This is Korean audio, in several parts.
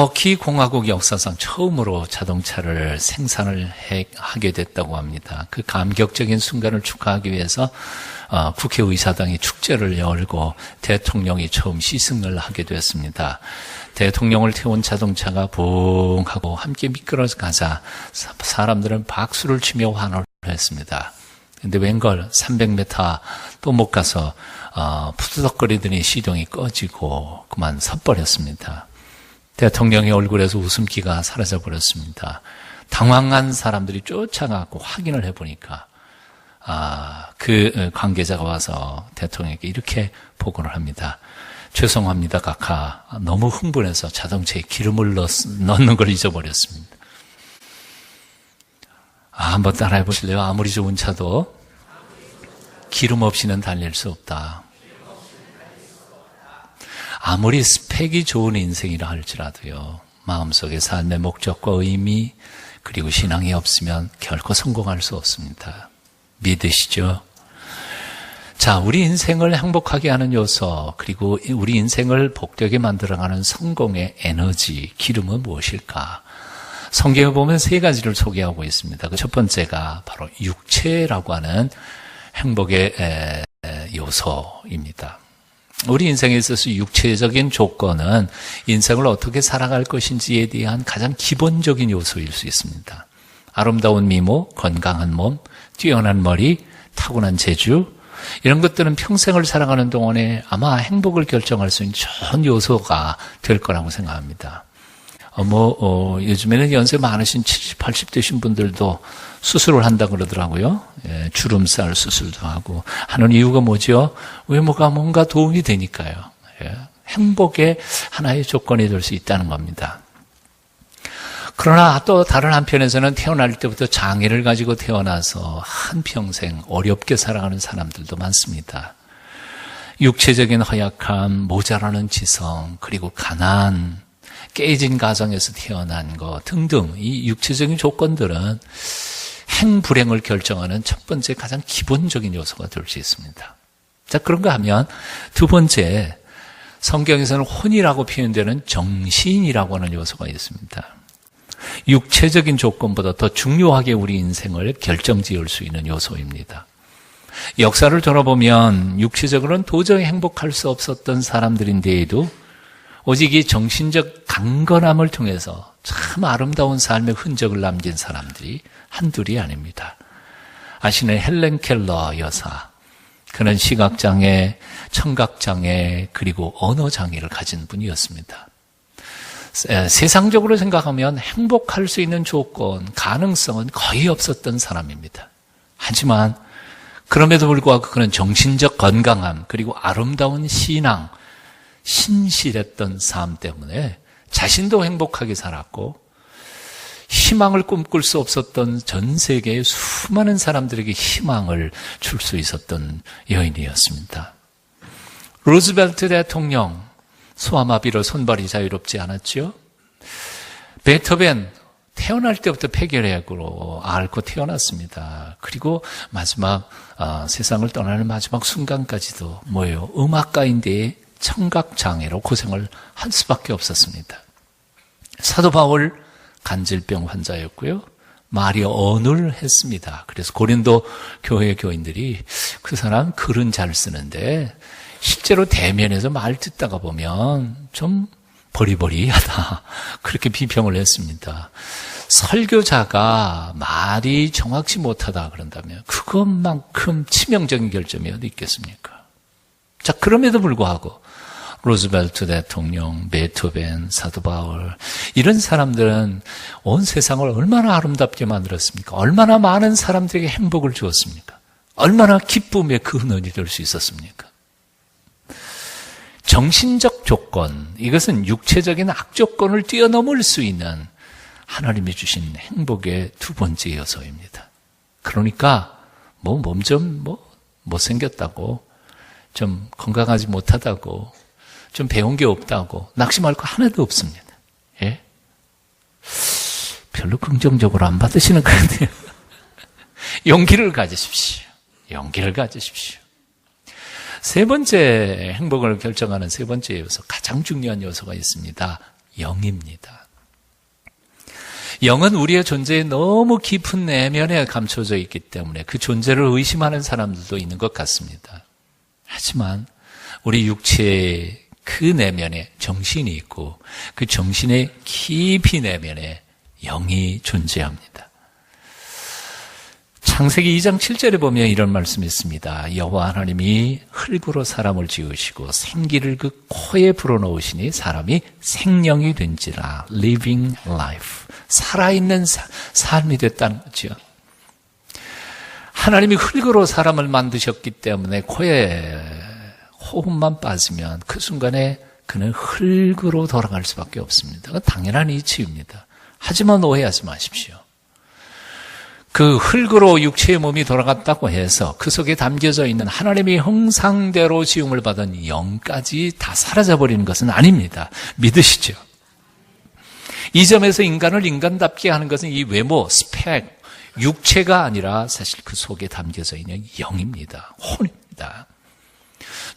터키 공화국 역사상 처음으로 자동차를 생산을 하게 됐다고 합니다. 그 감격적인 순간을 축하하기 위해서 국회의사당이 축제를 열고 대통령이 처음 시승을 하게 됐습니다. 대통령을 태운 자동차가 붕 하고 함께 미끄러져 가자 사람들은 박수를 치며 환호를 했습니다. 근데 웬걸 300m도 못 가서 푸드덕거리더니 시동이 꺼지고 그만 섰버렸습니다. 대통령의 얼굴에서 웃음기가 사라져버렸습니다. 당황한 사람들이 쫓아가고 확인을 해보니까 그 관계자가 와서 대통령에게 이렇게 보고를 합니다. 죄송합니다, 카카. 너무 흥분해서 자동차에 기름을 넣는 걸 잊어버렸습니다. 한번 따라해 보실래요? 아무리 좋은 차도 기름 없이는 달릴 수 없다. 아무리 스펙이 좋은 인생이라 할지라도요, 마음속에 삶의 목적과 의미 그리고 신앙이 없으면 결코 성공할 수 없습니다. 믿으시죠? 자, 우리 인생을 행복하게 하는 요소 그리고 우리 인생을 복되게 만들어가는 성공의 에너지, 기름은 무엇일까? 성경에 보면 세 가지를 소개하고 있습니다. 그 첫 번째가 바로 육체라고 하는 행복의 요소입니다. 우리 인생에 있어서 육체적인 조건은 인생을 어떻게 살아갈 것인지에 대한 가장 기본적인 요소일 수 있습니다. 아름다운 미모, 건강한 몸, 뛰어난 머리, 타고난 재주, 이런 것들은 평생을 살아가는 동안에 아마 행복을 결정할 수 있는 좋은 요소가 될 거라고 생각합니다. 요즘에는 연세 많으신 70, 80 되신 분들도 수술을 한다 그러더라고요. 예, 주름살 수술도 하고 하는 이유가 뭐죠? 외모가 뭔가 도움이 되니까요. 예, 행복의 하나의 조건이 될 수 있다는 겁니다. 그러나 또 다른 한편에서는 태어날 때부터 장애를 가지고 태어나서 한평생 어렵게 살아가는 사람들도 많습니다. 육체적인 허약함, 모자라는 지성, 그리고 가난, 깨진 가정에서 태어난 것 등등 이 육체적인 조건들은 행불행을 결정하는 첫 번째 가장 기본적인 요소가 될 수 있습니다. 자, 그런가 하면 두 번째, 성경에서는 혼이라고 표현되는 정신이라고 하는 요소가 있습니다. 육체적인 조건보다 더 중요하게 우리 인생을 결정지을 수 있는 요소입니다. 역사를 돌아보면 육체적으로는 도저히 행복할 수 없었던 사람들인데에도 오직 이 정신적 강건함을 통해서 참 아름다운 삶의 흔적을 남긴 사람들이 한둘이 아닙니다. 아시는 헬렌 켈러 여사, 그는 시각장애, 청각장애, 그리고 언어장애를 가진 분이었습니다. 세상적으로 생각하면 행복할 수 있는 조건, 가능성은 거의 없었던 사람입니다. 하지만 그럼에도 불구하고 그는 정신적 건강함, 그리고 아름다운 신앙, 신실했던 삶 때문에 자신도 행복하게 살았고 희망을 꿈꿀 수 없었던 전 세계의 수많은 사람들에게 희망을 줄 수 있었던 여인이었습니다. 루즈벨트 대통령, 소아마비로 손발이 자유롭지 않았죠. 베토벤, 태어날 때부터 폐결핵으로 앓고 태어났습니다. 그리고 마지막 세상을 떠나는 마지막 순간까지도 뭐예요? 음악가인데 청각장애로 고생을 할 수밖에 없었습니다. 사도 바울 간질병 환자였고요. 말이 어눌했습니다. 그래서 고린도 교회 교인들이 그 사람 글은 잘 쓰는데 실제로 대면에서 말 듣다가 보면 좀 버리버리하다. 그렇게 비평을 했습니다. 설교자가 말이 정확치 못하다 그런다면 그것만큼 치명적인 결점이 어디 있겠습니까? 자, 그럼에도 불구하고 루즈벨트 대통령, 베토벤, 사도 바울 이런 사람들은 온 세상을 얼마나 아름답게 만들었습니까? 얼마나 많은 사람들에게 행복을 주었습니까? 얼마나 기쁨의 근원이 될 수 있었습니까? 정신적 조건, 이것은 육체적인 악조건을 뛰어넘을 수 있는 하나님이 주신 행복의 두 번째 요소입니다. 그러니까 몸 좀 못생겼다고, 좀 건강하지 못하다고, 좀 배운 게 없다고 낙심할 거 하나도 없습니다. 예? 별로 긍정적으로 안 받으시는 것 같아요. 용기를 가지십시오. 용기를 가지십시오. 세 번째 행복을 결정하는 세 번째 요소, 가장 중요한 요소가 있습니다. 영입니다. 영은 우리의 존재에 너무 깊은 내면에 감춰져 있기 때문에 그 존재를 의심하는 사람들도 있는 것 같습니다. 하지만 우리 육체의 그 내면에 정신이 있고 그 정신의 깊이 내면에 영이 존재합니다. 창세기 2장 7절에 보면 이런 말씀이 있습니다. 여호와 하나님이 흙으로 사람을 지으시고 생기를 그 코에 불어넣으시니 사람이 생명이 된지라. living life. 살아있는 삶이 됐다는 거죠. 하나님이 흙으로 사람을 만드셨기 때문에 코에 호흡만 빠지면 그 순간에 그는 흙으로 돌아갈 수밖에 없습니다. 당연한 이치입니다. 하지만 오해하지 마십시오. 그 흙으로 육체의 몸이 돌아갔다고 해서 그 속에 담겨져 있는 하나님의 형상대로 지음을 받은 영까지 다 사라져버리는 것은 아닙니다. 믿으시죠? 이 점에서 인간을 인간답게 하는 것은 이 외모, 스펙, 육체가 아니라 사실 그 속에 담겨져 있는 영입니다. 혼입니다.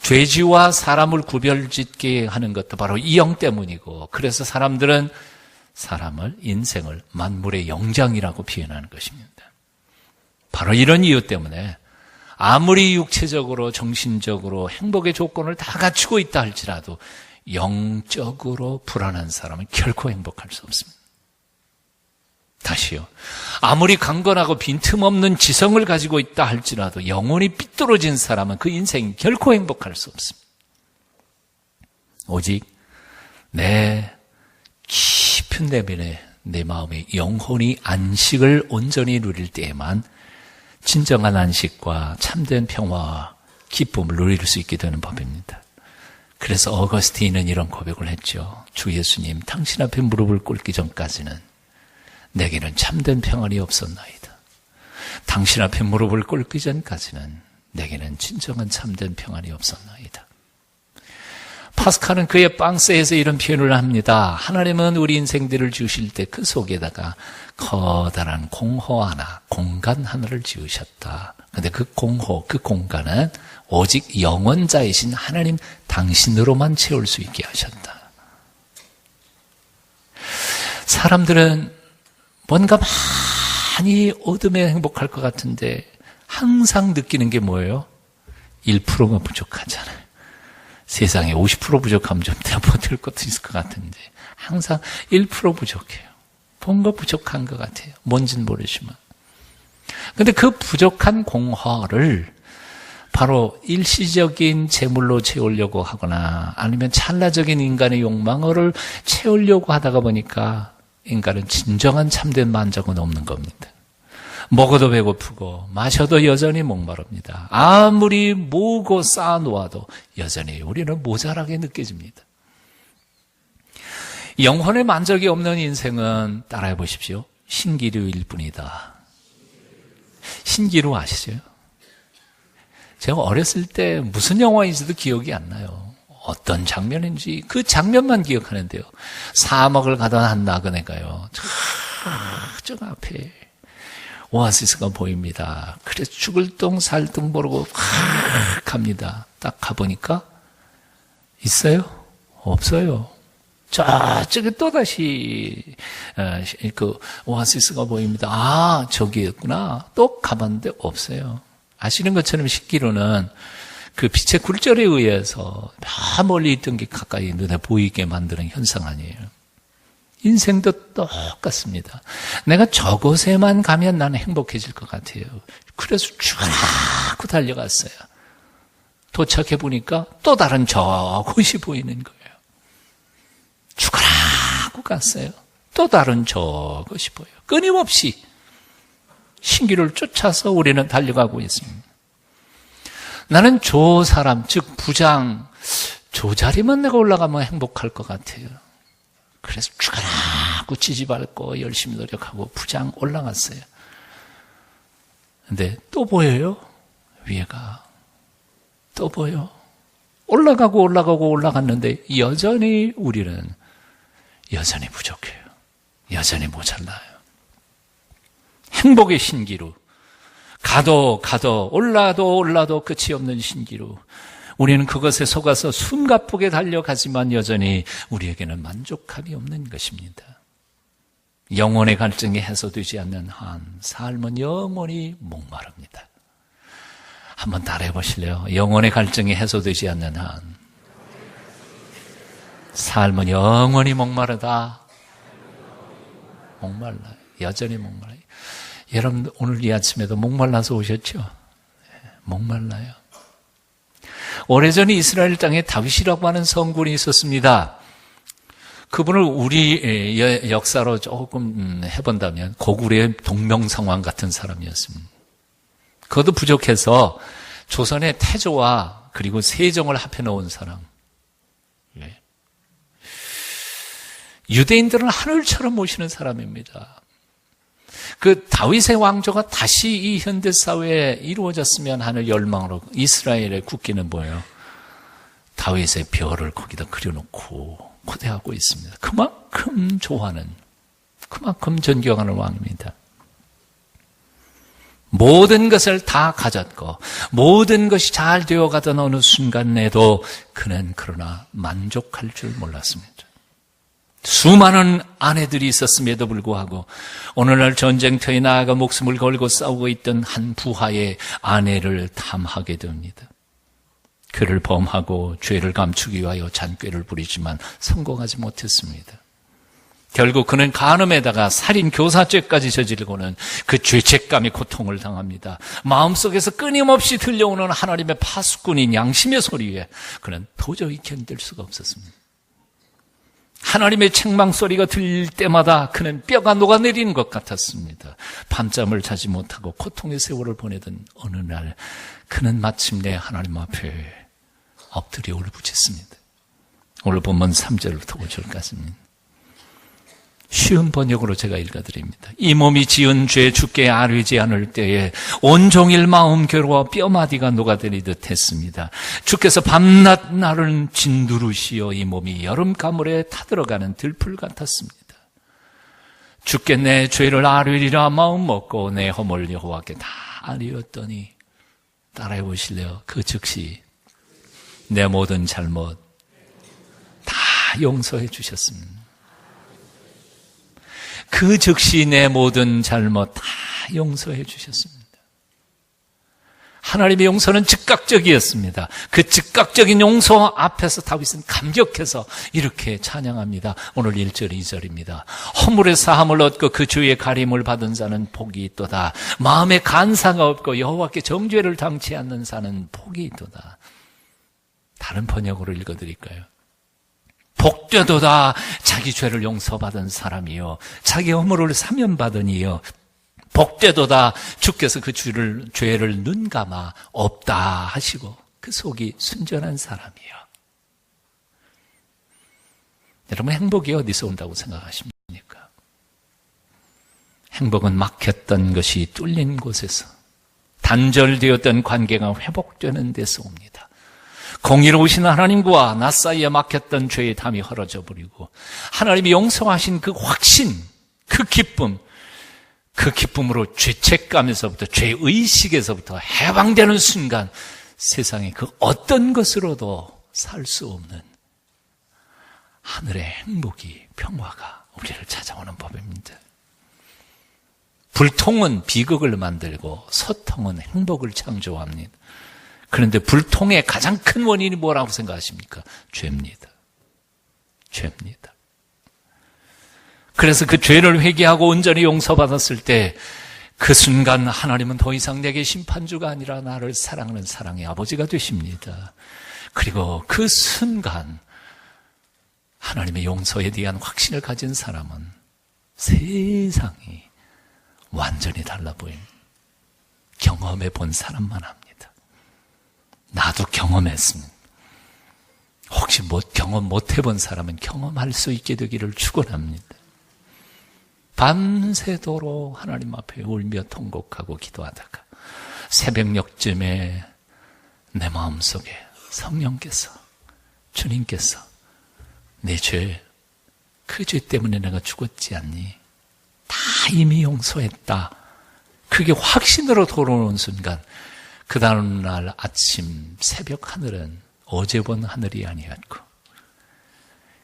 죄지와 사람을 구별짓게 하는 것도 바로 이 영 때문이고, 그래서 사람들은 사람을, 인생을 만물의 영장이라고 표현하는 것입니다. 바로 이런 이유 때문에 아무리 육체적으로 정신적으로 행복의 조건을 다 갖추고 있다 할지라도 영적으로 불안한 사람은 결코 행복할 수 없습니다. 다시요. 아무리 강건하고 빈틈없는 지성을 가지고 있다 할지라도 영혼이 삐뚤어진 사람은 그 인생이 결코 행복할 수 없습니다. 오직 내 깊은 내면에 내 마음의 영혼이 안식을 온전히 누릴 때에만 진정한 안식과 참된 평화와 기쁨을 누릴 수 있게 되는 법입니다. 그래서 어거스틴은 이런 고백을 했죠. 주 예수님, 당신 앞에 무릎을 꿇기 전까지는 내게는 참된 평안이 없었나이다. 당신 앞에 무릎을 꿇기 전까지는 내게는 진정한 참된 평안이 없었나이다. 파스칼은 그의 빵세에서 이런 표현을 합니다. 하나님은 우리 인생들을 지으실 때 그 속에다가 커다란 공허 하나, 공간 하나를 지으셨다. 그런데 그 공허, 그 공간은 오직 영원자이신 하나님 당신으로만 채울 수 있게 하셨다. 사람들은 뭔가 많이 얻으면 행복할 것 같은데 항상 느끼는 게 뭐예요? 1%가 부족하잖아요. 세상에 50% 부족하면 좀 내가 버틸 것도 있을 것 같은데 항상 1% 부족해요. 뭔가 부족한 것 같아요. 뭔지는 모르지만. 근데 그 부족한 공허를 바로 일시적인 재물로 채우려고 하거나 아니면 찰나적인 인간의 욕망을 채우려고 하다가 보니까 인간은 진정한 참된 만족은 없는 겁니다. 먹어도 배고프고 마셔도 여전히 목마릅니다. 아무리 모으고 쌓아놓아도 여전히 우리는 모자라게 느껴집니다. 영혼의 만족이 없는 인생은 따라해 보십시오. 신기루일 뿐이다. 신기루 아시죠? 제가 어렸을 때 무슨 영화인지도 기억이 안 나요. 어떤 장면인지 그 장면만 기억하는데요. 사막을 가던 한 나그네가요. 저 앞에 오아시스가 보입니다. 그래서 죽을 똥 살 똥 모르고 갑니다. 딱 가보니까 있어요? 없어요. 저쪽에 또다시 그 오아시스가 보입니다. 아, 저기였구나. 또 가봤는데 없어요. 아시는 것처럼 신기루는 그 빛의 굴절에 의해서 저 멀리 있던 게 가까이 눈에 보이게 만드는 현상 아니에요. 인생도 똑같습니다. 내가 저곳에만 가면 나는 행복해질 것 같아요. 그래서 쭉 달려갔어요. 도착해 보니까 또 다른 저곳이 보이는 거예요. 죽으라고 갔어요. 또 다른 저것이 보여요. 끊임없이 신기를 쫓아서 우리는 달려가고 있습니다. 나는 저 사람, 즉 부장, 저 자리만 내가 올라가면 행복할 것 같아요. 그래서 죽으라고 지지밟고 열심히 노력하고 부장 올라갔어요. 근데 또 보여요? 위에가. 또 보여. 올라갔는데 여전히 우리는 여전히 부족해요. 여전히 모자라요. 행복의 신기루. 가도 올라도 끝이 없는 신기루. 우리는 그것에 속아서 숨가쁘게 달려가지만 여전히 우리에게는 만족함이 없는 것입니다. 영혼의 갈증이 해소되지 않는 한 삶은 영원히 목마릅니다. 한번 따라해 보실래요? 영혼의 갈증이 해소되지 않는 한 삶은 영원히 목마르다. 목말라요. 여전히 목말라요. 여러분 오늘 이 아침에도 목말라서 오셨죠? 목말라요. 오래전에 이스라엘 땅에 다윗이라고 하는 성군이 있었습니다. 그분을 우리 역사로 조금 해본다면 고구려의 동명상왕 같은 사람이었습니다. 그것도 부족해서 조선의 태조와 그리고 세종을 합해놓은 사람. 유대인들은 하늘처럼 모시는 사람입니다. 그 다윗의 왕조가 다시 이 현대사회에 이루어졌으면 하는 열망으로 이스라엘의 국기는 뭐예요? 다윗의 별을 거기다 그려놓고 고대하고 있습니다. 그만큼 좋아하는, 그만큼 존경하는 왕입니다. 모든 것을 다 가졌고 모든 것이 잘 되어가던 어느 순간에도 그는 그러나 만족할 줄 몰랐습니다. 수많은 아내들이 있었음에도 불구하고 오늘날 전쟁터에 나아가 목숨을 걸고 싸우고 있던 한 부하의 아내를 탐하게 됩니다. 그를 범하고 죄를 감추기 위하여 잔꾀를 부리지만 성공하지 못했습니다. 결국 그는 간음에다가 살인 교사죄까지 저지르고는 그 죄책감에 고통을 당합니다. 마음속에서 끊임없이 들려오는 하나님의 파수꾼인 양심의 소리에 그는 도저히 견딜 수가 없었습니다. 하나님의 책망 소리가 들릴 때마다 그는 뼈가 녹아내리는 것 같았습니다. 밤잠을 자지 못하고 고통의 세월을 보내던 어느 날 그는 마침내 하나님 앞에 엎드려 울부짖습니다. 오늘 본문 3절부터 5절까지입니다. 쉬운 번역으로 제가 읽어드립니다. 이 몸이 지은 죄 주께 아뢰지 않을 때에 온종일 마음 괴로워 뼈마디가 녹아내리듯 했습니다. 주께서 밤낮 나를 진두르시어 이 몸이 여름 가물에 타들어가는 들풀 같았습니다. 주께 내 죄를 아뢰리라 마음 먹고 내 허물 여호와께 다 아뢰었더니 따라해 보실래요? 그 즉시 내 모든 잘못 다 용서해 주셨습니다. 그 즉시 내 모든 잘못 다 용서해 주셨습니다. 하나님의 용서는 즉각적이었습니다. 그 즉각적인 용서 앞에서 다윗은 감격해서 이렇게 찬양합니다. 오늘 1절 2절입니다. 허물의 사함을 얻고 그 주의 가림을 받은 자는 복이 있도다. 마음에 간사가 없고 여호와께 정죄를 당치 않는 자는 복이 있도다. 다른 번역으로 읽어드릴까요? 복되도다. 자기 죄를 용서받은 사람이요 자기 허물을 사면받으니요 복되도다. 주께서 그 죄를 눈감아 없다 하시고 그 속이 순전한 사람이요. 여러분 행복이 어디서 온다고 생각하십니까? 행복은 막혔던 것이 뚫린 곳에서, 단절되었던 관계가 회복되는 데서 옵니다. 공의로우신 하나님과 나 사이에 막혔던 죄의 담이 헐어져 버리고 하나님이 용서하신 그 확신, 그 기쁨, 그 기쁨으로 죄책감에서부터 죄의식에서부터 해방되는 순간 세상에 그 어떤 것으로도 살 수 없는 하늘의 행복이, 평화가 우리를 찾아오는 법입니다. 불통은 비극을 만들고 소통은 행복을 창조합니다. 그런데 불통의 가장 큰 원인이 뭐라고 생각하십니까? 죄입니다. 죄입니다. 그래서 그 죄를 회개하고 온전히 용서받았을 때 그 순간 하나님은 더 이상 내게 심판주가 아니라 나를 사랑하는 사랑의 아버지가 되십니다. 그리고 그 순간 하나님의 용서에 대한 확신을 가진 사람은 세상이 완전히 달라 보입니다. 경험해 본 사람만 합니다. 나도 경험했습니다. 혹시 경험 못 해본 사람은 경험할 수 있게 되기를 축원합니다. 밤새도록 하나님 앞에 울며 통곡하고 기도하다가 새벽녘쯤에 내 마음속에 성령께서, 주님께서 내 죄, 그 죄 때문에 내가 죽었지 않니? 다 이미 용서했다. 그게 확신으로 돌아오는 순간 그 다음날 아침 새벽 하늘은 어제 본 하늘이 아니었고,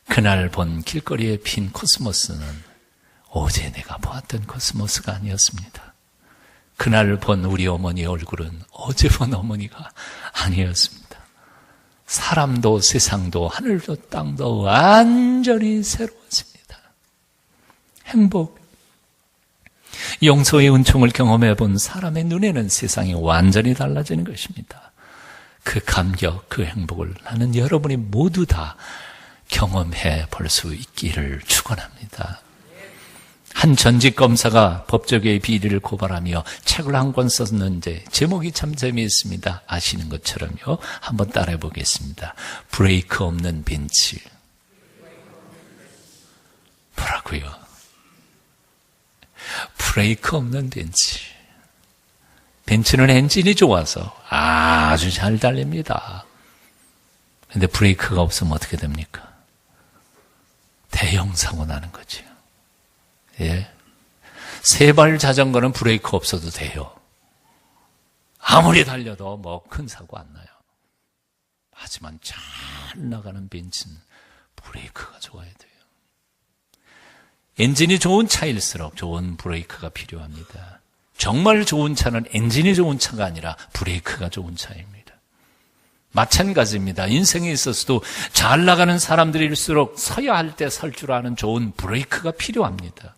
그날 본 길거리에 핀 코스모스는 어제 내가 보았던 코스모스가 아니었습니다. 그날 본 우리 어머니 얼굴은 어제 본 어머니가 아니었습니다. 사람도 세상도 하늘도 땅도 완전히 새로웠습니다. 행복, 용서의 은총을 경험해 본 사람의 눈에는 세상이 완전히 달라지는 것입니다. 그 감격, 그 행복을 나는 여러분이 모두 다 경험해 볼 수 있기를 축원합니다. 한 전직 검사가 법조계의 비리를 고발하며 책을 한 권 썼는데 제목이 참 재미있습니다. 아시는 것처럼요. 한번 따라해 보겠습니다. 브레이크 없는 벤치. 뭐라고요? 브레이크 없는 벤치. 벤츠는 엔진이 좋아서 아주 잘 달립니다. 근데 브레이크가 없으면 어떻게 됩니까? 대형 사고 나는 거죠. 예. 세발 자전거는 브레이크 없어도 돼요. 아무리 달려도 뭐 큰 사고 안 나요. 하지만 잘 나가는 벤츠는 브레이크가 좋아야 돼요. 엔진이 좋은 차일수록 좋은 브레이크가 필요합니다. 정말 좋은 차는 엔진이 좋은 차가 아니라 브레이크가 좋은 차입니다. 마찬가지입니다. 인생에 있어서도 잘 나가는 사람들일수록 서야 할 때 설 줄 아는 좋은 브레이크가 필요합니다.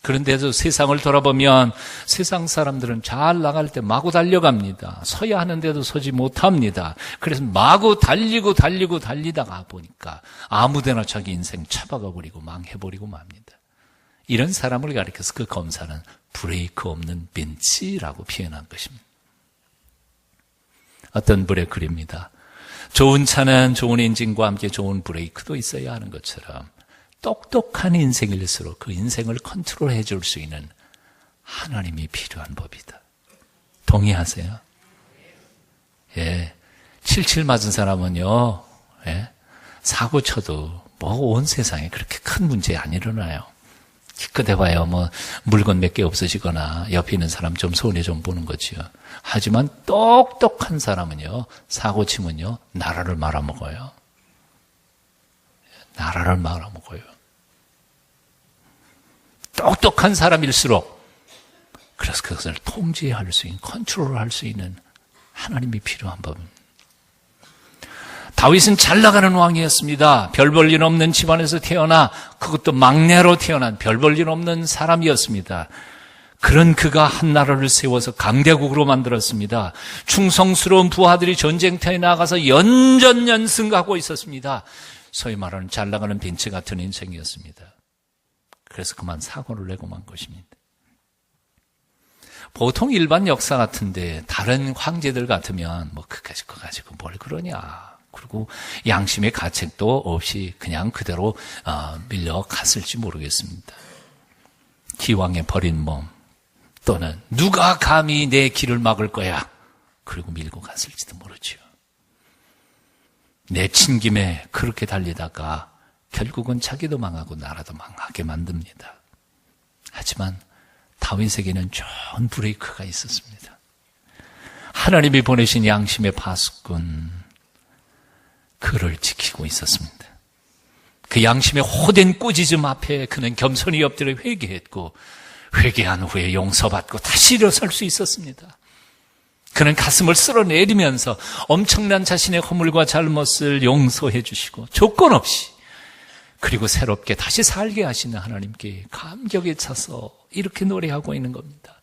그런데도 세상을 돌아보면 세상 사람들은 잘 나갈 때 마구 달려갑니다. 서야 하는데도 서지 못합니다. 그래서 마구 달리다가 보니까 아무데나 자기 인생 처박아 버리고 망해버리고 맙니다. 이런 사람을 가리켜서 그 검사는 브레이크 없는 벤치라고 표현한 것입니다. 어떤 불의 글입니다. 좋은 차는 좋은 엔진과 함께 좋은 브레이크도 있어야 하는 것처럼 똑똑한 인생일수록 그 인생을 컨트롤해 줄 수 있는 하나님이 필요한 법이다. 동의하세요? 예. 77 맞은 사람은요, 예. 사고 쳐도 뭐 온 세상에 그렇게 큰 문제 안 일어나요. 기껏 해봐요. 뭐 물건 몇 개 없어지거나 옆에 있는 사람 좀 손해 좀 보는 거지요. 하지만 똑똑한 사람은요, 사고 치면요, 나라를 말아먹어요. 나라를 말아먹어요. 똑똑한 사람일수록 그래서 그것을 통제할 수 있는, 컨트롤할 수 있는 하나님이 필요한 법입니다. 다윗은 잘 나가는 왕이었습니다. 별 볼 일 없는 집안에서 태어나 그것도 막내로 태어난 별 볼 일 없는 사람이었습니다. 그런 그가 한 나라를 세워서 강대국으로 만들었습니다. 충성스러운 부하들이 전쟁터에 나가서 연전연승하고 있었습니다. 소위 말하는 잘 나가는 벤츠 같은 인생이었습니다. 그래서 그만 사고를 내고 만 것입니다. 보통 일반 역사 같은데 다른 황제들 같으면 뭐 그까짓 거 가지고 뭘 그러냐. 그리고 양심의 가책도 없이 그냥 그대로 밀려갔을지 모르겠습니다. 기왕에 버린 몸 또는 누가 감히 내 길을 막을 거야. 그리고 밀고 갔을지도 모르죠. 내친 김에 그렇게 달리다가 결국은 자기도 망하고 나라도 망하게 만듭니다. 하지만 다윗에게는 좋은 브레이크가 있었습니다. 하나님이 보내신 양심의 파수꾼, 그를 지키고 있었습니다. 그 양심의 호된 꾸짖음 앞에 그는 겸손히 엎드려 회개했고 회개한 후에 용서받고 다시 일어설 수 있었습니다. 그는 가슴을 쓸어내리면서 엄청난 자신의 허물과 잘못을 용서해 주시고 조건 없이 그리고 새롭게 다시 살게 하시는 하나님께 감격에 차서 이렇게 노래하고 있는 겁니다.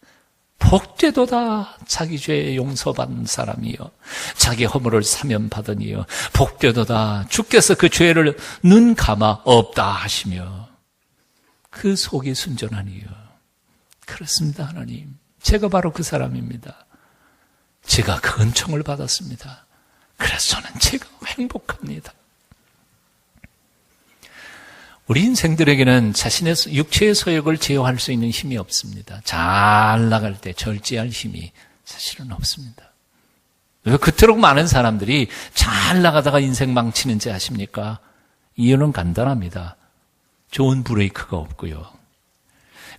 복되도다 자기 죄 용서받은 사람이요 자기 허물을 사면받으니요 복되도다 주께서 그 죄를 눈 감아 없다 하시며 그 속이 순전하니요. 그렇습니다. 하나님, 제가 바로 그 사람입니다. 제가 그 은총을 받았습니다. 그래서 저는 제가 행복합니다. 우리 인생들에게는 자신의 육체의 소욕을 제어할 수 있는 힘이 없습니다. 잘 나갈 때 절제할 힘이 사실은 없습니다. 왜 그토록 많은 사람들이 잘 나가다가 인생 망치는지 아십니까? 이유는 간단합니다. 좋은 브레이크가 없고요.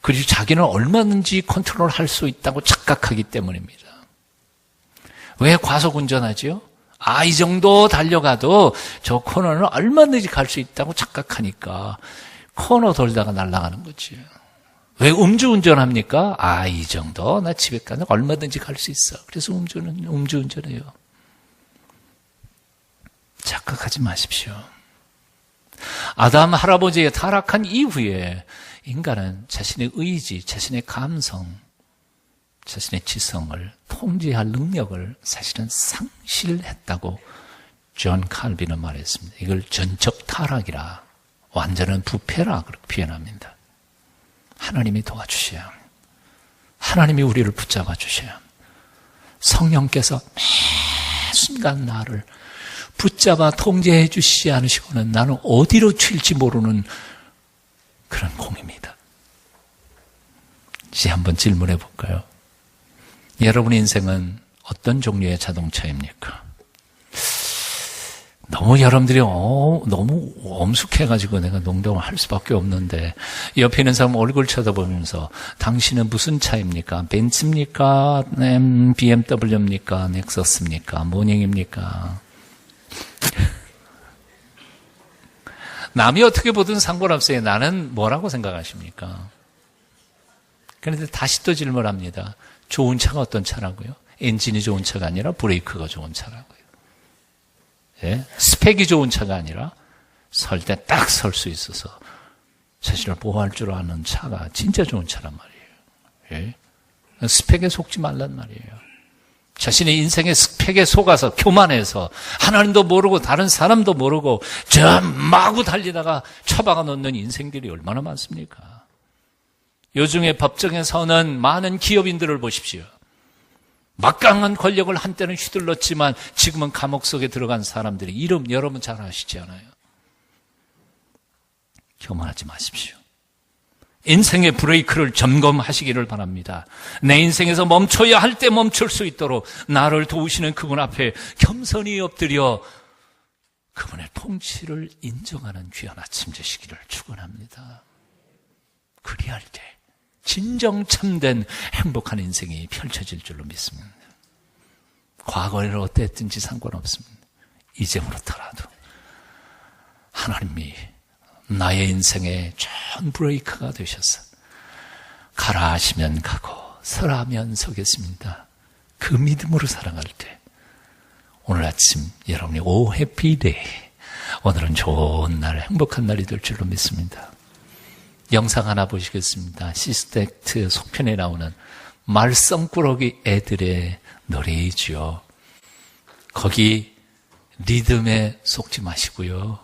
그리고 자기는 얼마든지 컨트롤할 수 있다고 착각하기 때문입니다. 왜 과속 운전하지요? 이 정도 달려가도 저 코너는 얼마든지 갈 수 있다고 착각하니까 코너 돌다가 날아가는 거지. 왜 음주운전합니까? 이 정도 나 집에 가면 얼마든지 갈 수 있어. 그래서 음주운전해요. 착각하지 마십시오. 아담 할아버지의 타락한 이후에 인간은 자신의 의지, 자신의 감성, 자신의 지성을 통제할 능력을 사실은 상실했다고 존 칼빈은 말했습니다. 이걸 전적 타락이라, 완전한 부패라 그렇게 표현합니다. 하나님이 도와주셔야 합니다. 하나님이 우리를 붙잡아 주셔야 합니다. 성령께서 매 순간 나를 붙잡아 통제해 주시지 않으시고는 나는 어디로 튈지 모르는 그런 공입니다. 이제 한번 질문해 볼까요? 여러분의 인생은 어떤 종류의 자동차입니까? 너무 여러분들이 너무 엄숙해가지고 내가 농담을 할 수밖에 없는데 옆에 있는 사람 얼굴 쳐다보면서 당신은 무슨 차입니까? 벤츠입니까? BMW입니까? 넥서스입니까? 모닝입니까? 남이 어떻게 보든 상관없어요. 나는 뭐라고 생각하십니까? 그런데 다시 또 질문합니다. 좋은 차가 어떤 차라고요? 엔진이 좋은 차가 아니라 브레이크가 좋은 차라고요. 예? 스펙이 좋은 차가 아니라 설 때 딱 설 수 있어서 자신을 보호할 줄 아는 차가 진짜 좋은 차란 말이에요. 예? 스펙에 속지 말란 말이에요. 자신의 인생의 스펙에 속아서 교만해서 하나님도 모르고 다른 사람도 모르고 저 마구 달리다가 처박아 놓는 인생들이 얼마나 많습니까? 요즘에 법정에서는 많은 기업인들을 보십시오. 막강한 권력을 한때는 휘둘렀지만 지금은 감옥 속에 들어간 사람들이 이름 여러분 잘 아시지 않아요? 교만하지 마십시오. 인생의 브레이크를 점검하시기를 바랍니다. 내 인생에서 멈춰야 할 때 멈출 수 있도록 나를 도우시는 그분 앞에 겸손히 엎드려 그분의 통치를 인정하는 귀한 아침 되시기를 축원합니다. 그리할 때 진정 참된 행복한 인생이 펼쳐질 줄로 믿습니다. 과거에는 어땠든지 상관없습니다. 이제부터라도 하나님이 나의 인생의 좋은 브레이크가 되셔서 가라 하시면 가고 서라 하면 서겠습니다. 그 믿음으로 살아갈 때 오늘 아침 여러분이 오 해피데이, 오늘은 좋은 날, 행복한 날이 될 줄로 믿습니다. 영상 하나 보시겠습니다. 시스텍트 속편에 나오는 말썽꾸러기 애들의 노래이지요. 거기 리듬에 속지 마시고요.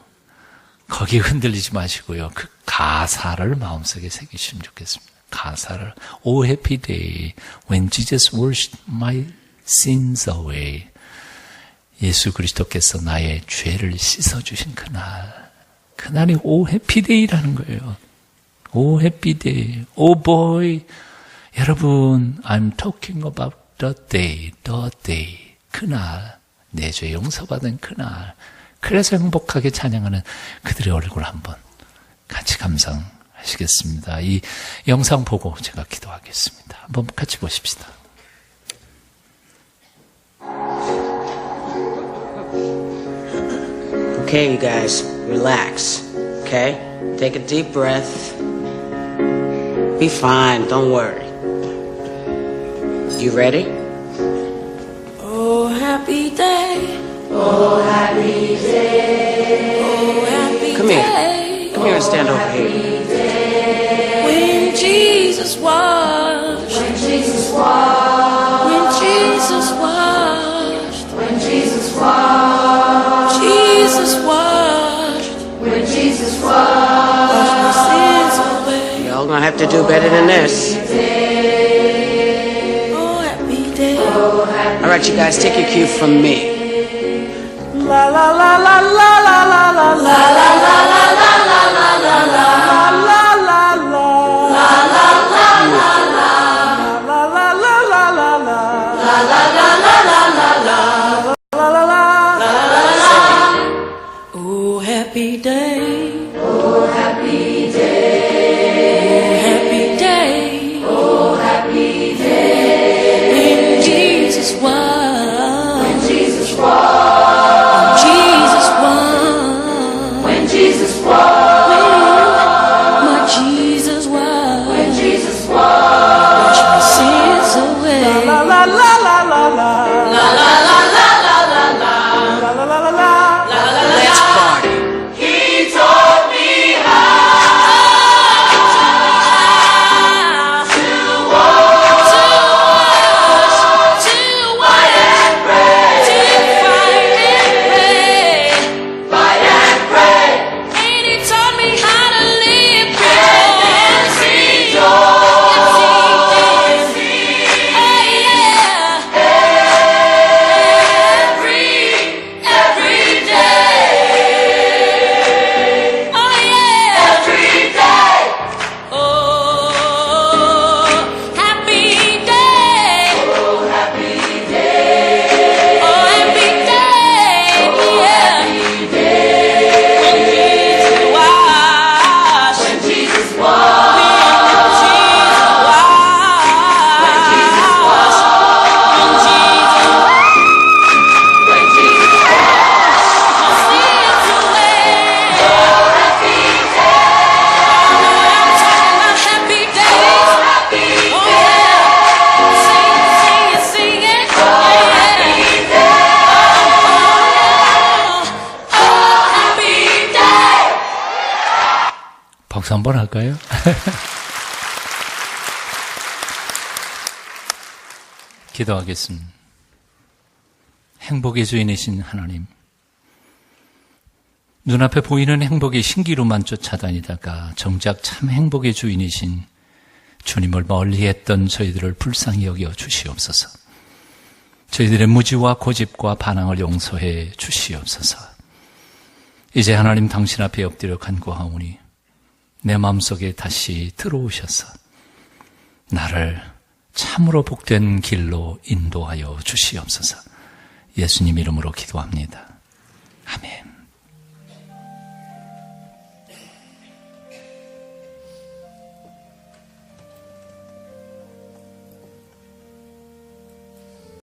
거기 흔들리지 마시고요. 그 가사를 마음속에 새기시면 좋겠습니다. 가사를 Oh happy day when Jesus washed my sins away. 예수 그리스도께서 나의 죄를 씻어주신 그날, 그날이 Oh happy day라는 거예요. Oh happy day, oh boy. 여러분, I'm talking about the day. 그날, 내 죄 용서받은 그날. 그래서 행복하게 찬양하는 그들의 얼굴 한번 같이 감상하시겠습니다. 이 영상 보고 제가 기도하겠습니다. 한번 같이 보십시다. Okay, you guys, relax. Okay? Take a deep breath. Be fine, don't worry. You ready? Oh, happy day. Oh, happy day. Oh, happy Come day. here. Come here and stand over here. When Jesus washed. When Jesus washed. When Jesus washed. When Jesus washed. Jesus washed. When Jesus Washed my washed. sins away. Y'all gonna have to do better than this. Oh, happy day. All right, you guys, take your cue from me. La la la la la la la la la la la la la la la la Oh, happy day. Oh, happy day. Oh, happy day. Oh, happy day. When Jesus was. 기도 한번 할까요? 기도하겠습니다. 행복의 주인이신 하나님, 눈앞에 보이는 행복의 신기루만 쫓아다니다가 정작 참 행복의 주인이신 주님을 멀리했던 저희들을 불쌍히 여겨 주시옵소서. 저희들의 무지와 고집과 반항을 용서해 주시옵소서. 이제 하나님 당신 앞에 엎드려 간구하오니 내 마음속에 다시 들어오셔서 나를 참으로 복된 길로 인도하여 주시옵소서. 예수님 이름으로 기도합니다. 아멘.